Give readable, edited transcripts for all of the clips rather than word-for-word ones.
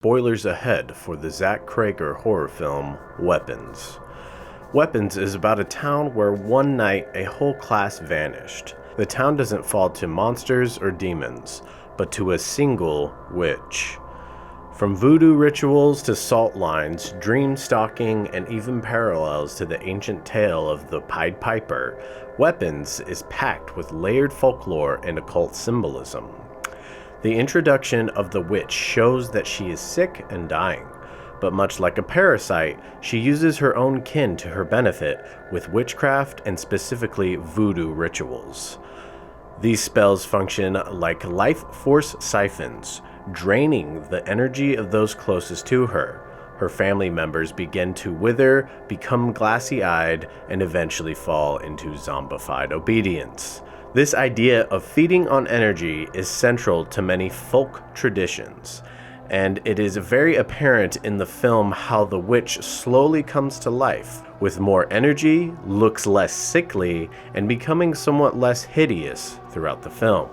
Spoilers ahead for the Zach Cregger horror film, Weapons. Weapons is about a town where one night a whole class vanished. The town doesn't fall to monsters or demons, but to a single witch. From voodoo rituals to salt lines, dream stalking, and even parallels to the ancient tale of the Pied Piper, Weapons is packed with layered folklore and occult symbolism. The introduction of the witch shows that she is sick and dying, but much like a parasite, she uses her own kin to her benefit with witchcraft and specifically voodoo rituals. These spells function like life force siphons, draining the energy of those closest to her. Her family members begin to wither, become glassy-eyed, and eventually fall into zombified obedience. This idea of feeding on energy is central to many folk traditions, and it is very apparent in the film how the witch slowly comes to life, with more energy, looks less sickly, and becoming somewhat less hideous throughout the film.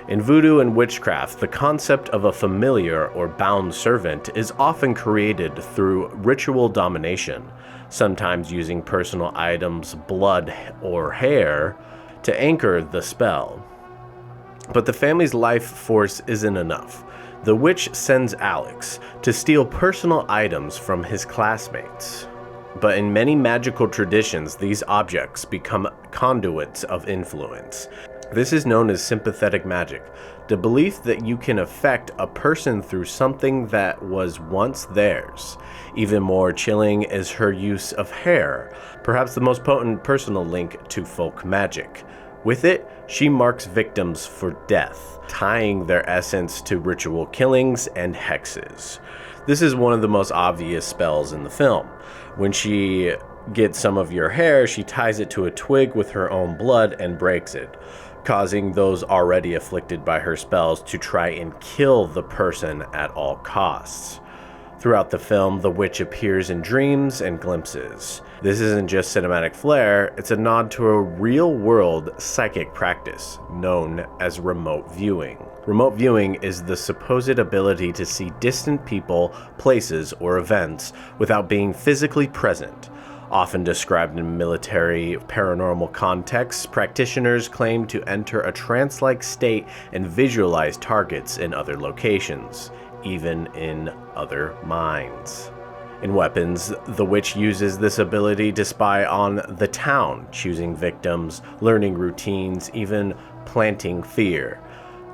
In voodoo and witchcraft, the concept of a familiar or bound servant is often created through ritual domination, sometimes using personal items, blood, or hair, to anchor the spell. But the family's life force isn't enough. The witch sends Alex to steal personal items from his classmates. But in many magical traditions, these objects become conduits of influence. This is known as sympathetic magic, the belief that you can affect a person through something that was once theirs. Even more chilling is her use of hair, perhaps the most potent personal link to folk magic. With it, she marks victims for death, tying their essence to ritual killings and hexes. This is one of the most obvious spells in the film. When she gets some of your hair, she ties it to a twig with her own blood and breaks it, causing those already afflicted by her spells to try and kill the person at all costs. Throughout the film, the witch appears in dreams and glimpses. This isn't just cinematic flair, it's a nod to a real-world psychic practice known as remote viewing. Remote viewing is the supposed ability to see distant people, places, or events without being physically present. Often described in military paranormal contexts, practitioners claim to enter a trance-like state and visualize targets in other locations, even in other minds. In Weapons, the witch uses this ability to spy on the town, choosing victims, learning routines, even planting fear.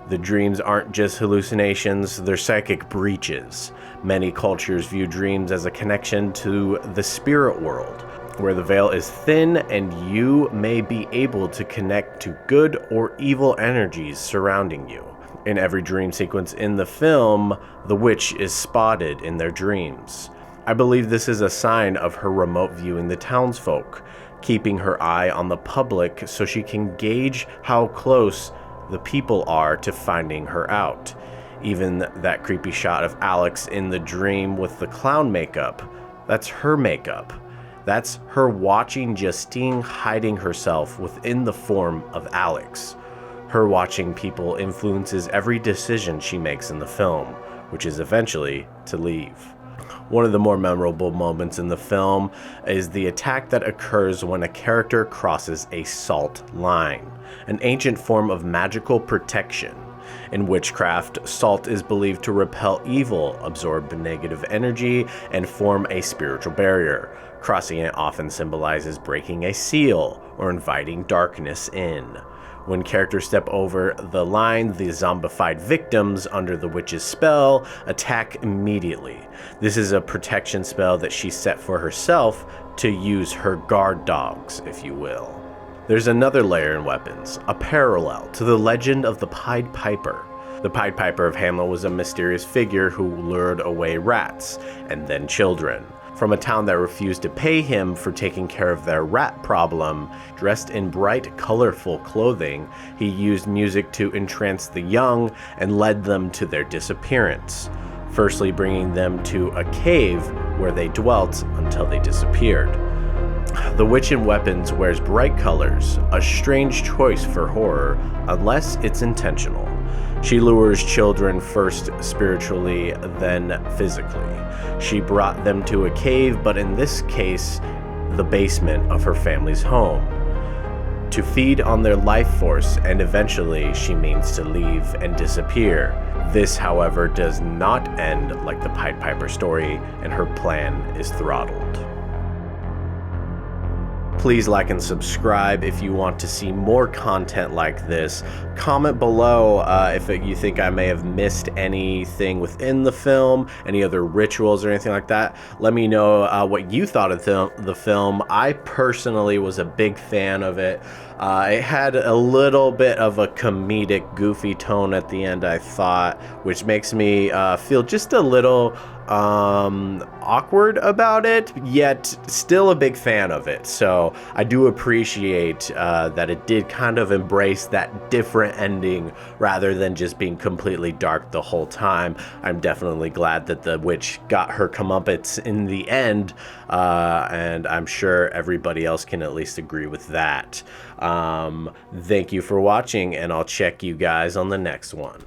The dreams aren't just hallucinations, they're psychic breaches. Many cultures view dreams as a connection to the spirit world, where the veil is thin and you may be able to connect to good or evil energies surrounding you. In every dream sequence in the film, the witch is spotted in their dreams. I believe this is a sign of her remote viewing the townsfolk, keeping her eye on the public so she can gauge how close the people are to finding her out. Even that creepy shot of Alex in the dream with the clown makeup, that's her makeup. That's her watching Justine hiding herself within the form of Alex. Her watching people influences every decision she makes in the film, which is eventually to leave. One of the more memorable moments in the film is the attack that occurs when a character crosses a salt line, an ancient form of magical protection. In witchcraft, salt is believed to repel evil, absorb negative energy, and form a spiritual barrier. Crossing it often symbolizes breaking a seal or inviting darkness in. When characters step over the line, the zombified victims under the witch's spell attack immediately. This is a protection spell that she set for herself to use her guard dogs, if you will. There's another layer in Weapons, a parallel to the legend of the Pied Piper. The Pied Piper of Hamelin was a mysterious figure who lured away rats, and then children, from a town that refused to pay him for taking care of their rat problem. Dressed in bright, colorful clothing, he used music to entrance the young and led them to their disappearance, firstly bringing them to a cave where they dwelt until they disappeared. The witch in Weapons wears bright colors, a strange choice for horror, unless it's intentional. She lures children first spiritually, then physically. She brought them to a cave, but in this case, the basement of her family's home, to feed on their life force, and eventually she means to leave and disappear. This, however, does not end like the Pied Piper story, and her plan is throttled. Please like and subscribe if you want to see more content like this. Comment below if you think I may have missed anything within the film, any other rituals or anything like that. Let me know what you thought of the film. I personally was a big fan of it. It had a little bit of a comedic, goofy tone at the end, I thought, which makes me feel just a little awkward about it, yet still a big fan of it. So I do appreciate that it did kind of embrace that different ending rather than just being completely dark the whole time. I'm definitely glad that the witch got her comeuppance in the end, and I'm sure everybody else can at least agree with that. Thank you for watching, and I'll check you guys on the next one.